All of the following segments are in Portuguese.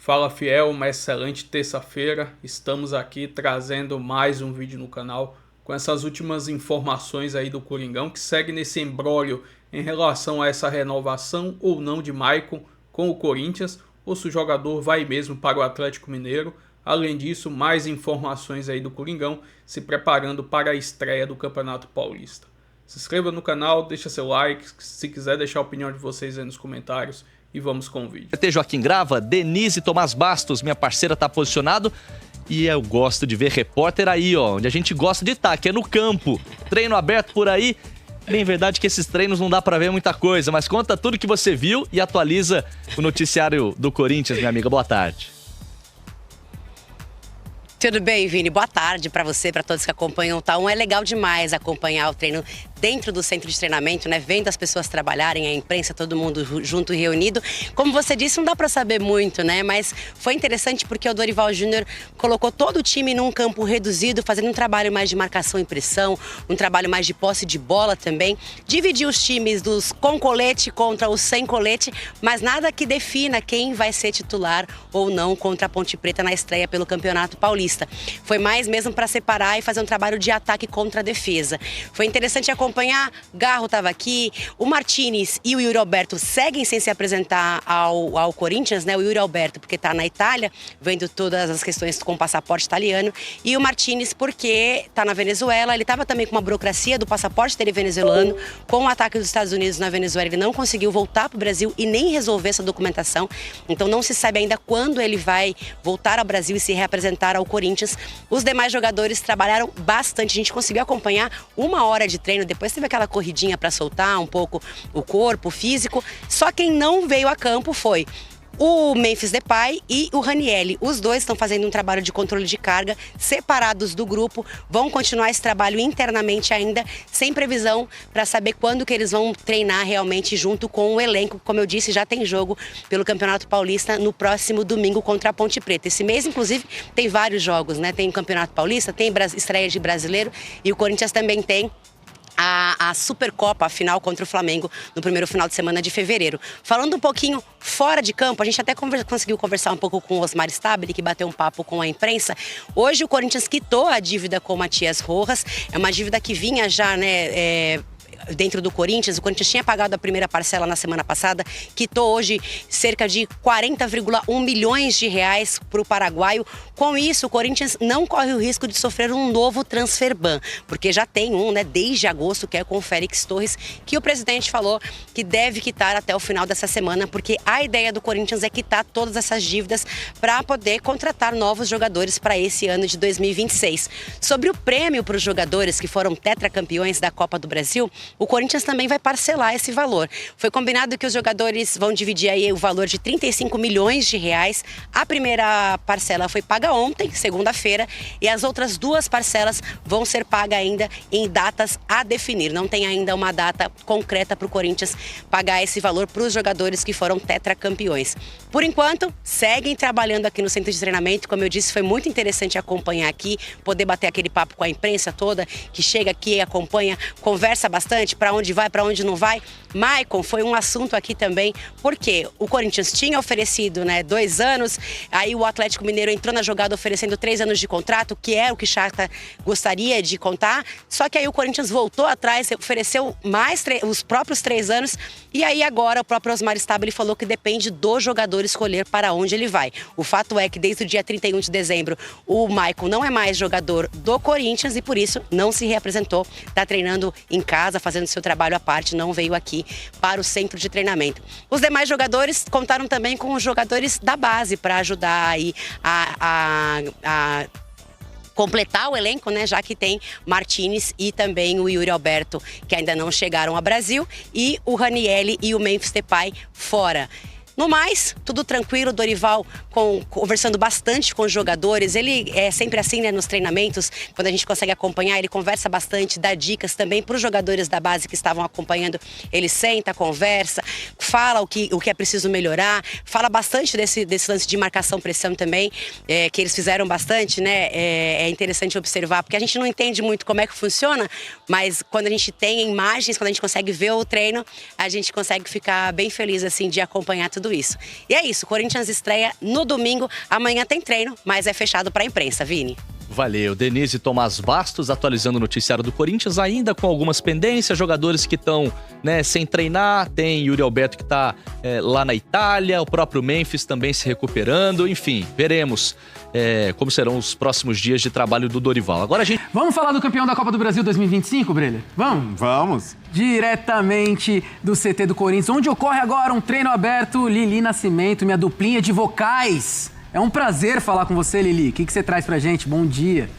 Fala fiel, uma excelente terça-feira. Estamos aqui trazendo mais um vídeo no canal com essas últimas informações aí do Coringão, que segue nesse imbróglio em relação a essa renovação ou não de Maicon com o Corinthians, ou se o jogador vai mesmo para o Atlético Mineiro. Além disso, mais informações aí do Coringão se preparando para a estreia do Campeonato Paulista. Se inscreva no canal, deixa seu like, se quiser deixar a opinião de vocês aí nos comentários. E vamos com o vídeo. Joaquim Grava, Denise Tomás Bastos, minha parceira, tá posicionado. E eu gosto de ver repórter aí, ó, onde a gente gosta de estar, que é no campo. Treino aberto por aí. Bem verdade que esses treinos não dá pra ver muita coisa, mas conta tudo que você viu e atualiza o noticiário do Corinthians, minha amiga. Boa tarde. Tudo bem, Vini? Boa tarde para você, para todos que acompanham o Tá1. É legal demais acompanhar o treino dentro do centro de treinamento, né? Vendo as pessoas trabalharem, a imprensa, todo mundo junto e reunido. Como você disse, não dá para saber muito, né? Mas foi interessante porque o Dorival Júnior colocou todo o time num campo reduzido, fazendo um trabalho mais de marcação e pressão, um trabalho mais de posse de bola também. Dividiu os times dos com colete contra os sem colete, mas nada que defina quem vai ser titular ou não contra a Ponte Preta na estreia pelo Campeonato Paulista. Foi mais mesmo para separar e fazer um trabalho de ataque contra a defesa. Foi interessante acompanhar, Garro estava aqui, o Martínez e o Yuri Alberto seguem sem se apresentar ao Corinthians, né? O Yuri Alberto porque está na Itália, vendo todas as questões com passaporte italiano, e o Martínez porque está na Venezuela. Ele estava também com uma burocracia do passaporte dele venezuelano, com o ataque dos Estados Unidos na Venezuela, ele não conseguiu voltar para o Brasil e nem resolver essa documentação, então não se sabe ainda quando ele vai voltar ao Brasil e se reapresentar ao Corinthians. Os demais jogadores trabalharam bastante, a gente conseguiu acompanhar 1 hora de treino, depois teve aquela corridinha para soltar um pouco o corpo, o físico. Só quem não veio a campo foi o Memphis Depay e o Ranieri. Os dois estão fazendo um trabalho de controle de carga, separados do grupo, vão continuar esse trabalho internamente ainda, sem previsão para saber quando que eles vão treinar realmente junto com o elenco. Como eu disse, já tem jogo pelo Campeonato Paulista no próximo domingo contra a Ponte Preta. Esse mês, inclusive, tem vários jogos, né? Tem o Campeonato Paulista, tem estreia de brasileiro e o Corinthians também tem a Supercopa, a final contra o Flamengo, no primeiro final de semana de fevereiro. Falando um pouquinho fora de campo, a gente até conseguiu conversar um pouco com o Osmar Stabile, que bateu um papo com a imprensa. Hoje o Corinthians quitou a dívida com o Matias Rojas, é uma dívida que vinha já, né, dentro do Corinthians. O Corinthians tinha pagado a primeira parcela na semana passada, quitou hoje cerca de 40,1 milhões de reais para o paraguaio. Com isso, o Corinthians não corre o risco de sofrer um novo transfer ban, porque já tem um, né, desde agosto, que é com o Félix Torres, que o presidente falou que deve quitar até o final dessa semana, porque a ideia do Corinthians é quitar todas essas dívidas para poder contratar novos jogadores para esse ano de 2026. Sobre o prêmio para os jogadores que foram tetracampeões da Copa do Brasil, o Corinthians também vai parcelar esse valor. Foi combinado que os jogadores vão dividir aí o valor de 35 milhões de reais. A primeira parcela foi paga ontem, segunda-feira, e as outras 2 parcelas vão ser pagas ainda em datas a definir. Não tem ainda uma data concreta para o Corinthians pagar esse valor para os jogadores que foram tetracampeões. Por enquanto, seguem trabalhando aqui no centro de treinamento. Como eu disse, foi muito interessante acompanhar aqui, poder bater aquele papo com a imprensa toda, que chega aqui, acompanha, conversa bastante, para onde vai, para onde não vai. Maicon foi um assunto aqui também, porque o Corinthians tinha oferecido, né, 2 anos, aí o Atlético Mineiro entrou na jogada oferecendo 3 anos de contrato, que é o que Chata gostaria de contar, só que aí o Corinthians voltou atrás, ofereceu mais os próprios 3 anos, e aí agora o próprio Osmar Stabile falou que depende do jogador escolher para onde ele vai. O fato é que desde o dia 31 de dezembro, o Maicon não é mais jogador do Corinthians e por isso não se reapresentou, está treinando em casa, fazendo seu trabalho à parte, não veio aqui para o centro de treinamento. Os demais jogadores contaram também com os jogadores da base para ajudar aí a completar o elenco, né, já que tem Martínez e também o Yuri Alberto, que ainda não chegaram ao Brasil, e o Ranieri e o Memphis Depay fora. No mais, tudo tranquilo, Dorival conversando bastante com os jogadores. Ele é sempre assim, né, nos treinamentos, quando a gente consegue acompanhar, ele conversa bastante, dá dicas também para os jogadores da base que estavam acompanhando. Ele senta, conversa, fala o que é preciso melhorar, fala bastante desse lance de marcação-pressão também, que eles fizeram bastante, né? É interessante observar, porque a gente não entende muito como é que funciona, mas quando a gente tem imagens, quando a gente consegue ver o treino, a gente consegue ficar bem feliz assim de acompanhar tudo tudo isso. E é isso, o Corinthians estreia no domingo, amanhã tem treino, mas é fechado para a imprensa, Vini. Valeu, Denise Tomás Bastos atualizando o noticiário do Corinthians, ainda com algumas pendências, jogadores que estão sem treinar, tem Yuri Alberto que está lá na Itália, o próprio Memphis também se recuperando, enfim, veremos como serão os próximos dias de trabalho do Dorival. Agora a gente... Vamos falar do campeão da Copa do Brasil 2025, Breler? Vamos? Vamos. Diretamente do CT do Corinthians, onde ocorre agora um treino aberto, Lili Nascimento, minha duplinha de vocais. É um prazer falar com você, Lili. O que você traz pra gente? Bom dia.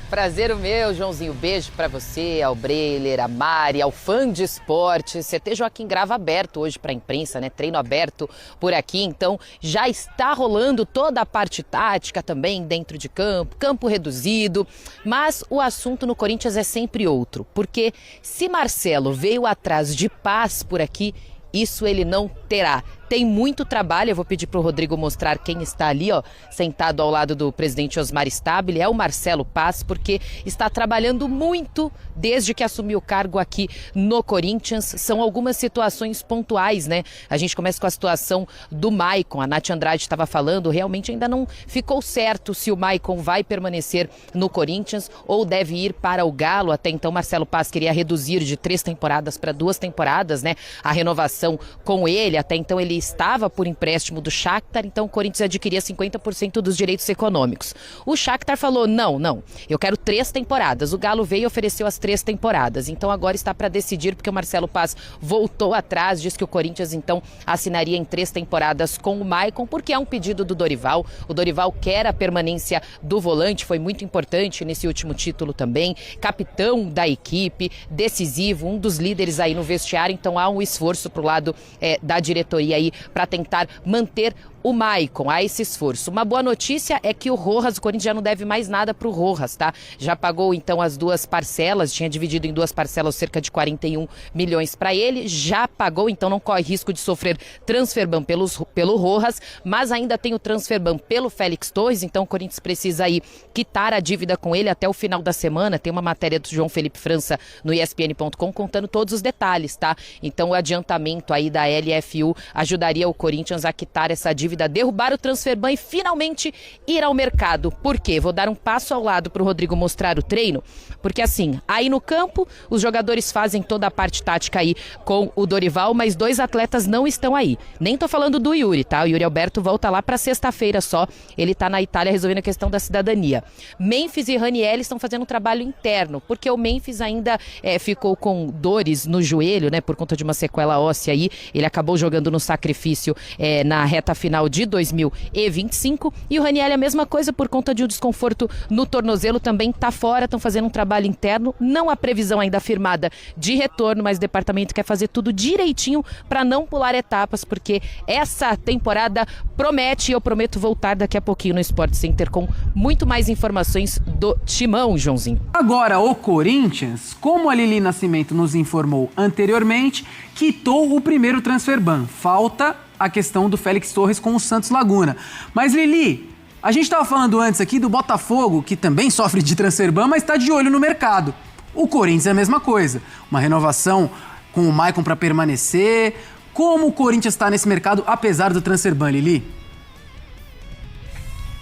Prazer o meu, Joãozinho. Beijo pra você, ao Breler, a Mari, ao fã de esportes. CT Joaquim Grava aberto hoje pra imprensa, né? Treino aberto por aqui, então já está rolando toda a parte tática também dentro de campo, campo reduzido. Mas o assunto no Corinthians é sempre outro, porque se Marcelo veio atrás de Paz por aqui, isso ele não terá. Tem muito trabalho, eu vou pedir para o Rodrigo mostrar quem está ali, ó, sentado ao lado do presidente Osmar Stabile, é o Marcelo Paz, porque está trabalhando muito desde que assumiu o cargo aqui no Corinthians. São algumas situações pontuais, né? A gente começa com a situação do Maicon, a Nath Andrade estava falando, realmente ainda não ficou certo se o Maicon vai permanecer no Corinthians ou deve ir para o Galo. Até então Marcelo Paz queria reduzir de 3 temporadas para 2 temporadas, né? A renovação com ele, até então ele estava por empréstimo do Shakhtar, então o Corinthians adquiria 50% dos direitos econômicos. O Shakhtar falou, não, eu quero 3 temporadas. O Galo veio e ofereceu as 3 temporadas, então agora está para decidir, porque o Marcelo Paz voltou atrás, diz que o Corinthians então assinaria em 3 temporadas com o Maicon, porque é um pedido do Dorival. O Dorival quer a permanência do volante, foi muito importante nesse último título também, capitão da equipe, decisivo, um dos líderes aí no vestiário, então há um esforço pro lado da diretoria aí para tentar manter o Maicon, há esse esforço. Uma boa notícia é que o Rojas, o Corinthians já não deve mais nada pro Rojas, tá? Já pagou então as 2 parcelas, tinha dividido em 2 parcelas cerca de 41 milhões para ele, já pagou, então não corre risco de sofrer transferban pelo Rojas, mas ainda tem o transferban pelo Félix Torres, então o Corinthians precisa aí quitar a dívida com ele até o final da semana. Tem uma matéria do João Felipe França no ESPN.com contando todos os detalhes, tá? Então o adiantamento aí da LFU ajudaria o Corinthians a quitar essa dívida, derrubar o transferban e finalmente ir ao mercado. Por quê? Vou dar um passo ao lado para o Rodrigo mostrar o treino, porque assim, aí no campo os jogadores fazem toda a parte tática aí com o Dorival, mas 2 atletas não estão aí. Nem tô falando do Yuri, tá? O Yuri Alberto volta lá para sexta-feira só, ele tá na Itália resolvendo a questão da cidadania. Memphis e Raniel estão fazendo um trabalho interno, porque o Memphis ainda ficou com dores no joelho, né, por conta de uma sequela óssea aí, ele acabou jogando no sacrifício na reta final de 2025, e o Raniel é a mesma coisa por conta de um desconforto no tornozelo, também tá fora, estão fazendo um trabalho interno, não há previsão ainda firmada de retorno, mas o departamento quer fazer tudo direitinho para não pular etapas, porque essa temporada promete, e eu prometo voltar daqui a pouquinho no Sport Center com muito mais informações do Timão, Joãozinho. Agora o Corinthians, como a Lili Nascimento nos informou anteriormente, quitou o primeiro transferban. Falta a questão do Félix Torres com o Santos Laguna. Mas Lili, a gente estava falando antes aqui do Botafogo, que também sofre de transferban, mas está de olho no mercado. O Corinthians é a mesma coisa. Uma renovação com o Maicon para permanecer. Como o Corinthians está nesse mercado, apesar do transferban, Lili?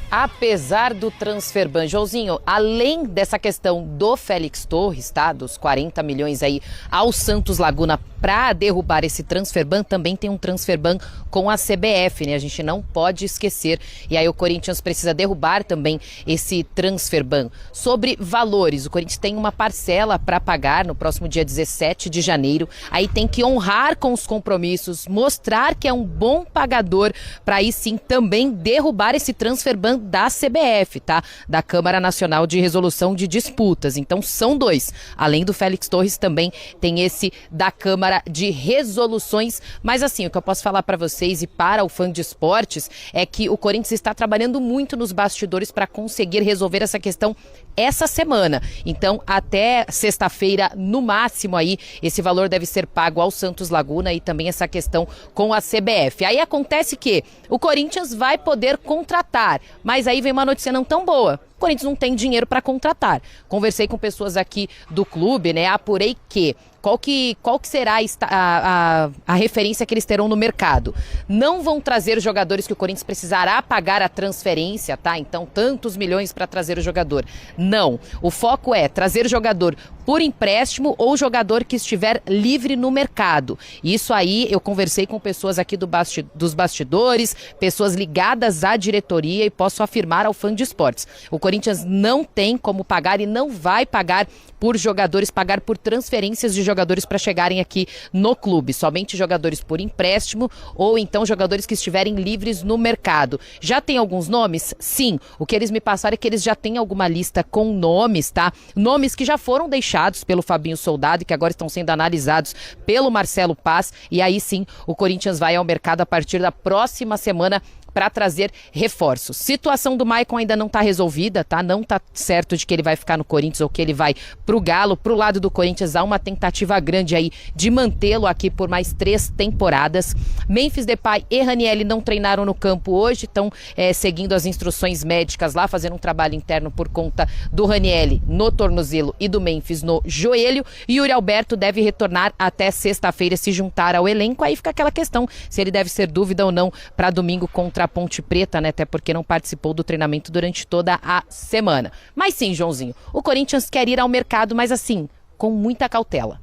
Apesar do transferban, Joãozinho, além dessa questão do Félix Torres, tá? Dos 40 milhões aí ao Santos Laguna para derrubar esse transferban, também tem um transferban com a CBF, né? A gente não pode esquecer. E aí o Corinthians precisa derrubar também esse transferban. Sobre valores, o Corinthians tem uma parcela para pagar no próximo dia 17 de janeiro. Aí tem que honrar com os compromissos, mostrar que é um bom pagador para aí sim também derrubar esse transferban da CBF, tá? Da Câmara Nacional de Resolução de Disputas. Então são 2. Além do Félix Torres, também tem esse da Câmara de Resoluções. Mas assim, o que eu posso falar para vocês e para o fã de esportes é que o Corinthians está trabalhando muito nos bastidores para conseguir resolver essa questão essa semana. Então, até sexta-feira, no máximo aí, esse valor deve ser pago ao Santos Laguna e também essa questão com a CBF. Aí acontece que o Corinthians vai poder contratar, mas aí vem uma notícia não tão boa. O Corinthians não tem dinheiro para contratar. Conversei com pessoas aqui do clube, né? Apurei que Qual que será a referência que eles terão no mercado? Não vão trazer jogadores que o Corinthians precisará pagar a transferência, tá? Então, tantos milhões para trazer o jogador. Não. O foco é trazer jogador por empréstimo ou jogador que estiver livre no mercado. Isso aí, eu conversei com pessoas aqui dos bastidores, pessoas ligadas à diretoria e posso afirmar ao Fã de Esportes. O Corinthians não tem como pagar e não vai pagar por jogadores, pagar por transferências de jogadores para chegarem aqui no clube. Somente jogadores por empréstimo ou então jogadores que estiverem livres no mercado. Já tem alguns nomes? Sim. O que eles me passaram é que eles já têm alguma lista com nomes, tá? Nomes que já foram deixados pelo Fabinho Soldado e que agora estão sendo analisados pelo Marcelo Paz. E aí sim, o Corinthians vai ao mercado a partir da próxima semana para trazer reforços. Situação do Maicon ainda não está resolvida, tá? Não está certo de que ele vai ficar no Corinthians ou que ele vai pro Galo. Pro lado do Corinthians há uma tentativa grande aí de mantê-lo aqui por mais 3 temporadas. Memphis Depay e Ranieri não treinaram no campo hoje, estão seguindo as instruções médicas lá, fazendo um trabalho interno por conta do Ranieri no tornozelo e do Memphis no joelho. E Yuri Alberto deve retornar até sexta-feira, se juntar ao elenco. Aí fica aquela questão se ele deve ser dúvida ou não para domingo contra a Ponte Preta, né? Até porque não participou do treinamento durante toda a semana. Mas sim, Joãozinho, o Corinthians quer ir ao mercado, mas assim, com muita cautela.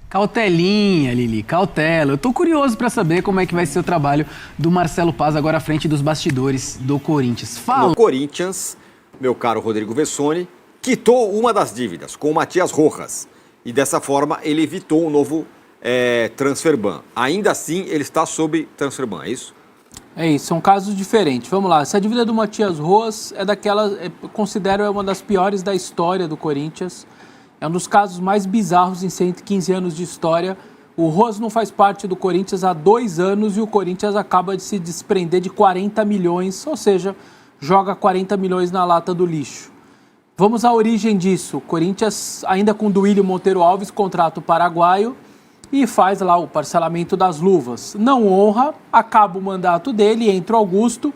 Cautelinha, Lili, cautela. Eu tô curioso para saber como é que vai ser o trabalho do Marcelo Paz agora à frente dos bastidores do Corinthians. Fala! O Corinthians, meu caro Rodrigo Vessoni, quitou uma das dívidas com o Matias Rojas e dessa forma ele evitou um novo transfer ban. Ainda assim, ele está sob transfer ban, é isso? É isso, são casos diferentes. Vamos lá, essa dívida do Matias Rojas é daquela, considero uma das piores da história do Corinthians. É um dos casos mais bizarros em 115 anos de história. O Rojas não faz parte do Corinthians há 2 anos e o Corinthians acaba de se desprender de 40 milhões, ou seja, joga 40 milhões na lata do lixo. Vamos à origem disso. O Corinthians, ainda com Duílio Monteiro Alves, contrato paraguaio, e faz lá o parcelamento das luvas. Não honra, acaba o mandato dele, entra o Augusto,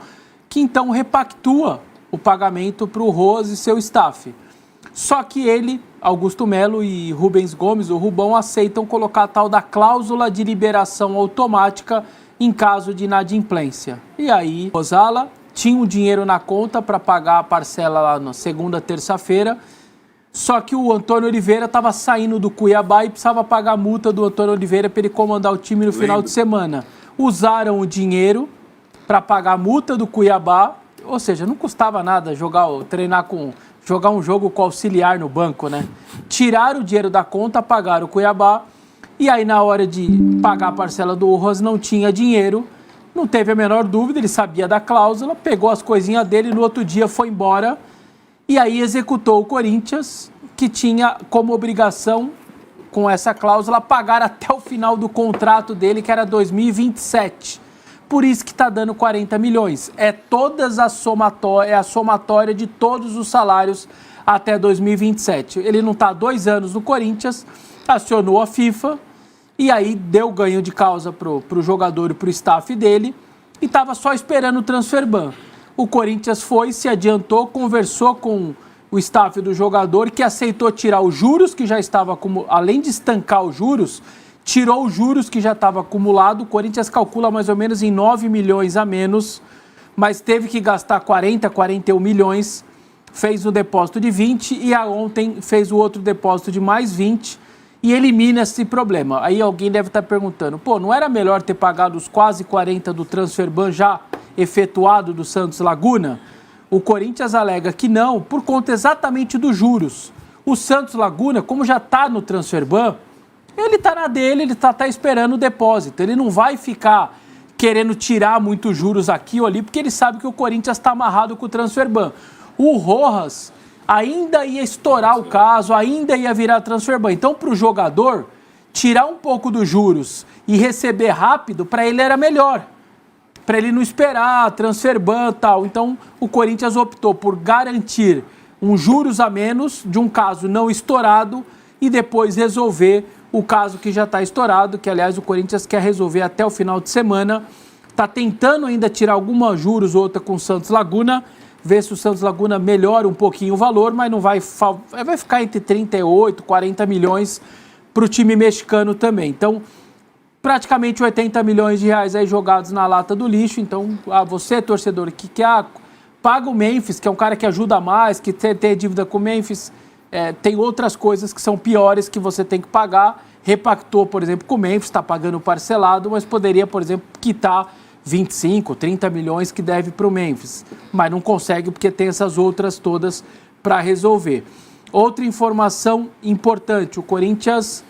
que então repactua o pagamento para o Rojas e seu staff. Só que ele, Augusto Melo e Rubens Gomes, o Rubão, aceitam colocar a tal da cláusula de liberação automática em caso de inadimplência. E aí, Rosala tinha o dinheiro na conta para pagar a parcela lá na segunda, terça-feira. Só que o Antônio Oliveira estava saindo do Cuiabá e precisava pagar a multa do Antônio Oliveira para ele comandar o time no final de semana. Usaram o dinheiro para pagar a multa do Cuiabá, ou seja, não custava nada jogar um jogo com auxiliar no banco, né? Tiraram o dinheiro da conta, pagaram o Cuiabá e aí na hora de pagar a parcela do Rojas não tinha dinheiro, não teve a menor dúvida, ele sabia da cláusula, pegou as coisinhas dele, no outro dia foi embora. E aí executou o Corinthians, que tinha como obrigação, com essa cláusula, pagar até o final do contrato dele, que era 2027. Por isso que está dando 40 milhões. É a somatória de todos os salários até 2027. Ele não está há 2 anos no Corinthians, acionou a FIFA, e aí deu ganho de causa para o jogador e para o staff dele, e estava só esperando o transfer ban. O Corinthians foi, se adiantou, conversou com o staff do jogador, que aceitou tirar os juros que já estava, além de estancar os juros, tirou os juros que já estava acumulado. O Corinthians calcula mais ou menos em 9 milhões a menos, mas teve que gastar 41 milhões, fez um depósito de 20 e ontem fez o outro depósito de mais 20 e elimina esse problema. Aí alguém deve estar perguntando, não era melhor ter pagado os quase 40 do transfer ban já efetuado do Santos Laguna? O Corinthians alega que não, por conta exatamente dos juros. O Santos Laguna, como já está no transfer ban, ele está na dele, ele está esperando o depósito. Ele não vai ficar querendo tirar muitos juros aqui ou ali, porque ele sabe que o Corinthians está amarrado com o transfer ban. O Rojas ainda ia estourar o caso, ainda ia virar transfer ban. Então, para o jogador, tirar um pouco dos juros e receber rápido, para ele era melhor. Para ele não esperar, transfer ban e tal. Então, o Corinthians optou por garantir uns juros a menos de um caso não estourado e depois resolver o caso que já está estourado, que, aliás, o Corinthians quer resolver até o final de semana. Está tentando ainda tirar algumas juros, outra com o Santos Laguna, ver se o Santos Laguna melhora um pouquinho o valor, mas não vai ficar entre 38 e 40 milhões para o time mexicano também. Então, praticamente 80 milhões de reais aí jogados na lata do lixo. Então, você, torcedor, que quer, paga o Memphis, que é um cara que ajuda mais, que tem dívida com o Memphis, tem outras coisas que são piores que você tem que pagar. Repactou, por exemplo, com o Memphis, está pagando parcelado, mas poderia, por exemplo, quitar 25, 30 milhões que deve para o Memphis. Mas não consegue porque tem essas outras todas para resolver. Outra informação importante, o Corinthians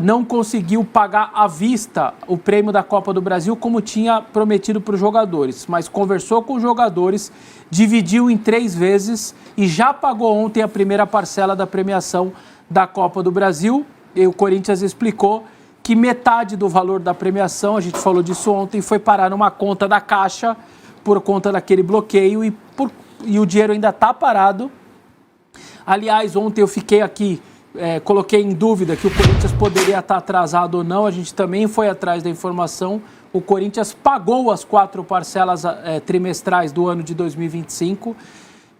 não conseguiu pagar à vista o prêmio da Copa do Brasil como tinha prometido para os jogadores, mas conversou com os jogadores, dividiu em 3 vezes e já pagou ontem a primeira parcela da premiação da Copa do Brasil. E o Corinthians explicou que metade do valor da premiação, a gente falou disso ontem, foi parar numa conta da Caixa por conta daquele bloqueio e o dinheiro ainda está parado. Aliás, ontem eu fiquei aqui, coloquei em dúvida que o Corinthians poderia estar atrasado ou não, a gente também foi atrás da informação. O Corinthians pagou as 4 parcelas trimestrais do ano de 2025,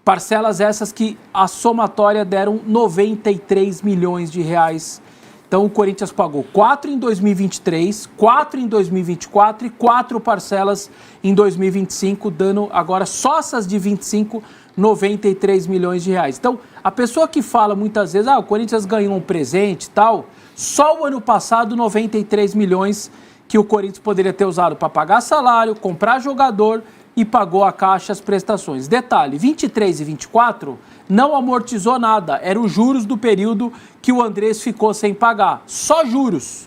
parcelas essas que a somatória deram 93 milhões de reais. Então o Corinthians pagou 4 em 2023, 4 em 2024 e 4 parcelas em 2025, dando agora só essas de 25, 93 milhões de reais. Então, a pessoa que fala muitas vezes, o Corinthians ganhou um presente e tal, só o ano passado 93 milhões que o Corinthians poderia ter usado para pagar salário, comprar jogador e pagou a Caixa as prestações. Detalhe, 23 e 24 não amortizou nada, eram os juros do período que o Andrés ficou sem pagar. Só juros.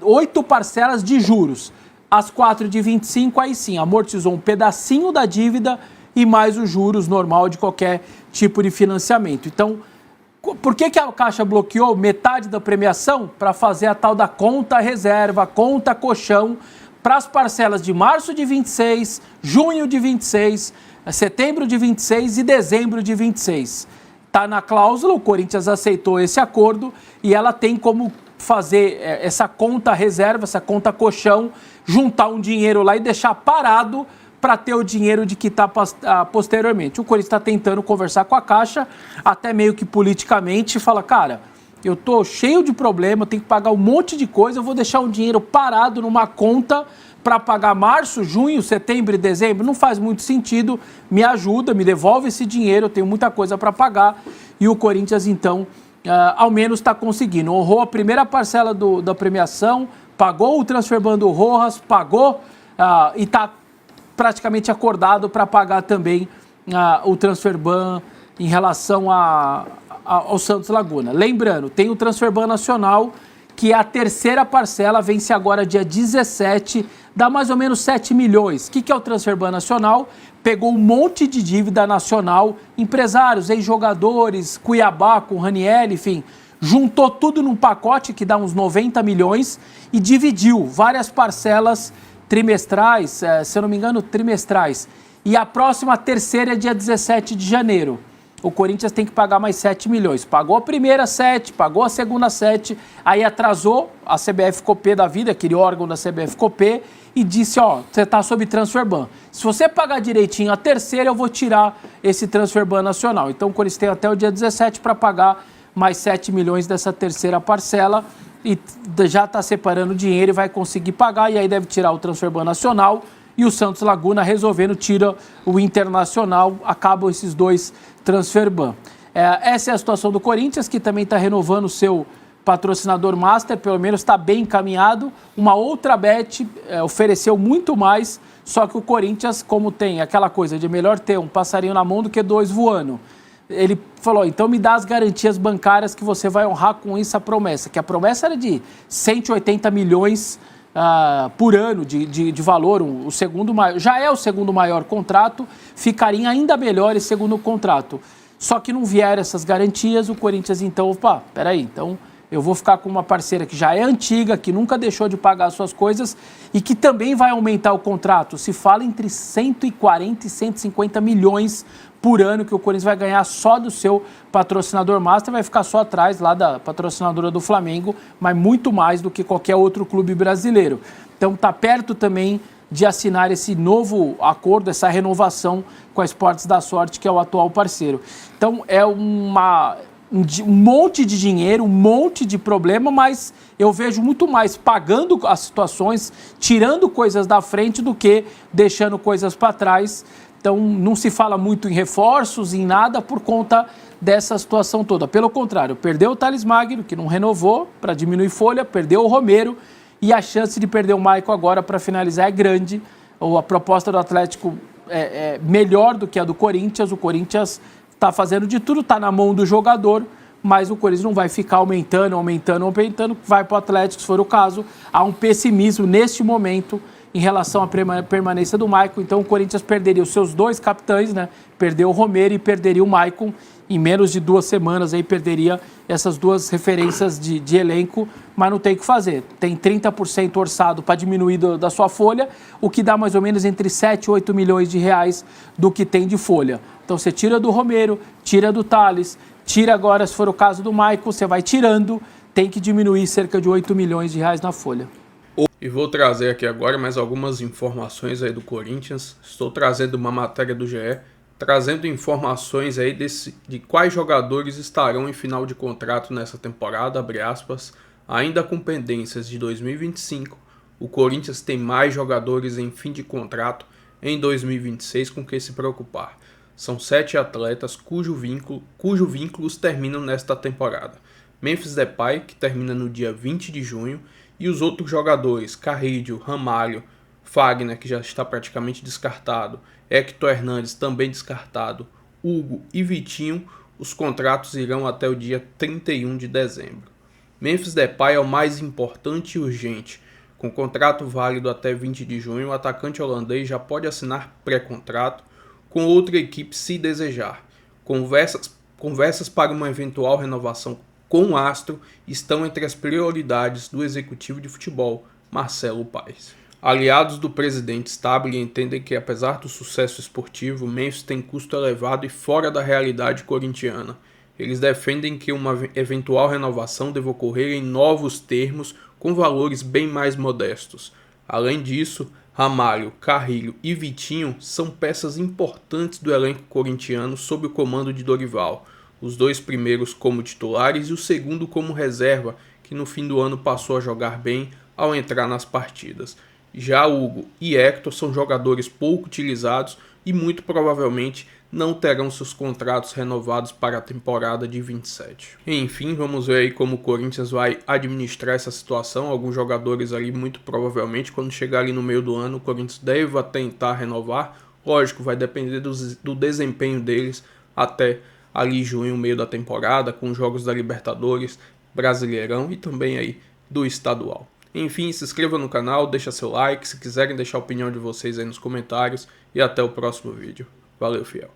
8 parcelas de juros. As 4 de 25, aí sim, amortizou um pedacinho da dívida e mais os juros normal de qualquer tipo de financiamento. Então, por que a Caixa bloqueou metade da premiação? Para fazer a tal da conta reserva, conta colchão, para as parcelas de março de 26, junho de 26, setembro de 26 e dezembro de 26. Está na cláusula, o Corinthians aceitou esse acordo e ela tem como fazer essa conta reserva, essa conta colchão, juntar um dinheiro lá e deixar parado para ter o dinheiro de quitar posteriormente. O Corinthians está tentando conversar com a Caixa, até meio que politicamente, fala, cara, eu tô cheio de problema, tenho que pagar um monte de coisa, eu vou deixar um dinheiro parado numa conta para pagar março, junho, setembro e dezembro, não faz muito sentido, me ajuda, me devolve esse dinheiro, eu tenho muita coisa para pagar. E o Corinthians, então, ao menos está conseguindo. Honrou a primeira parcela da premiação, pagou o transferban do Rojas, pagou e está praticamente acordado para pagar também o transferban em relação ao Santos Laguna. Lembrando, tem o transferban nacional, que é a terceira parcela, vence agora dia 17, dá mais ou menos 7 milhões. O que é o transferban nacional? Pegou um monte de dívida nacional, empresários, ex-jogadores, Cuiabá com o Raniel, enfim, juntou tudo num pacote que dá uns 90 milhões e dividiu várias parcelas trimestrais, se eu não me engano, trimestrais. E a próxima terceira é dia 17 de janeiro. O Corinthians tem que pagar mais 7 milhões. Pagou a primeira 7, pagou a segunda 7, aí atrasou a CBF-Copé da vida, aquele órgão da CBF-Copé, e disse, você está sob transferban. Se você pagar direitinho a terceira, eu vou tirar esse transferban nacional. Então o Corinthians tem até o dia 17 para pagar mais 7 milhões dessa terceira parcela e já está separando dinheiro e vai conseguir pagar, e aí deve tirar o transferban nacional. E o Santos Laguna resolvendo, tira o Internacional, acabam esses dois transferban. Essa é a situação do Corinthians, que também está renovando o seu patrocinador master, pelo menos está bem encaminhado. Uma outra bet ofereceu muito mais, só que o Corinthians, como tem aquela coisa de melhor ter um passarinho na mão do que 2 voando, ele falou, então me dá as garantias bancárias que você vai honrar com isso a promessa, que a promessa era de 180 milhões por ano de valor, o segundo maior, já é o segundo maior contrato, ficaria ainda melhor esse segundo contrato. Só que não vieram essas garantias, o Corinthians então, peraí, então eu vou ficar com uma parceira que já é antiga, que nunca deixou de pagar as suas coisas e que também vai aumentar o contrato. Se fala entre 140 e 150 milhões por ano que o Corinthians vai ganhar só do seu patrocinador master, vai ficar só atrás lá da patrocinadora do Flamengo, mas muito mais do que qualquer outro clube brasileiro. Então está perto também de assinar esse novo acordo, essa renovação com a Esportes da Sorte, que é o atual parceiro. Então é um um monte de dinheiro, um monte de problema, mas eu vejo muito mais pagando as situações, tirando coisas da frente do que deixando coisas para trás. Então não se fala muito em reforços, em nada por conta dessa situação toda. Pelo contrário, perdeu o Thales Magno, que não renovou para diminuir folha, perdeu o Romero e a chance de perder o Maicon agora para finalizar é grande. A proposta do Atlético é melhor do que a do Corinthians. O Corinthians está fazendo de tudo, está na mão do jogador, mas o Corinthians não vai ficar aumentando, vai para o Atlético, se for o caso. Há um pessimismo neste momento em relação à permanência do Maicon, então o Corinthians perderia os seus 2 capitães, né? Perdeu o Romero e perderia o Maicon. Em menos de 2 semanas aí perderia essas 2 referências de elenco, mas não tem o que fazer. Tem 30% orçado para diminuir da sua folha, o que dá mais ou menos entre 7 e 8 milhões de reais do que tem de folha. Então você tira do Romero, tira do Thales, tira agora, se for o caso do Maicon, você vai tirando, tem que diminuir cerca de 8 milhões de reais na folha. E vou trazer aqui agora mais algumas informações aí do Corinthians. Estou trazendo uma matéria do GE, trazendo informações aí de quais jogadores estarão em final de contrato nessa temporada, abre aspas, ainda com pendências de 2025. O Corinthians tem mais jogadores em fim de contrato em 2026 com que se preocupar. São 7 atletas cujos vínculos terminam nesta temporada. Memphis Depay, que termina no dia 20 de junho, e os outros jogadores, Carrillo, Ramalho, Fagner, que já está praticamente descartado, Hector Hernandes, também descartado, Hugo e Vitinho, os contratos irão até o dia 31 de dezembro. Memphis Depay é o mais importante e urgente. Com contrato válido até 20 de junho, o atacante holandês já pode assinar pré-contrato com outra equipe se desejar. Conversas para uma eventual renovação com o astro estão entre as prioridades do executivo de futebol, Marcelo Paes. Aliados do presidente Stabile entendem que, apesar do sucesso esportivo, Memphis tem custo elevado e fora da realidade corintiana. Eles defendem que uma eventual renovação deve ocorrer em novos termos com valores bem mais modestos. Além disso, Ramalho, Carrillo e Vitinho são peças importantes do elenco corintiano sob o comando de Dorival. Os 2 primeiros como titulares e o segundo como reserva, que no fim do ano passou a jogar bem ao entrar nas partidas. Já Hugo e Hector são jogadores pouco utilizados e muito provavelmente não terão seus contratos renovados para a temporada de 27. Enfim, vamos ver aí como o Corinthians vai administrar essa situação. Alguns jogadores ali, muito provavelmente, quando chegar ali no meio do ano, o Corinthians deve tentar renovar. Lógico, vai depender do desempenho deles até ali junho, meio da temporada, com os jogos da Libertadores, Brasileirão e também aí do estadual. Enfim, se inscreva no canal, deixa seu like, se quiserem deixar a opinião de vocês aí nos comentários e até o próximo vídeo. Valeu, fiel!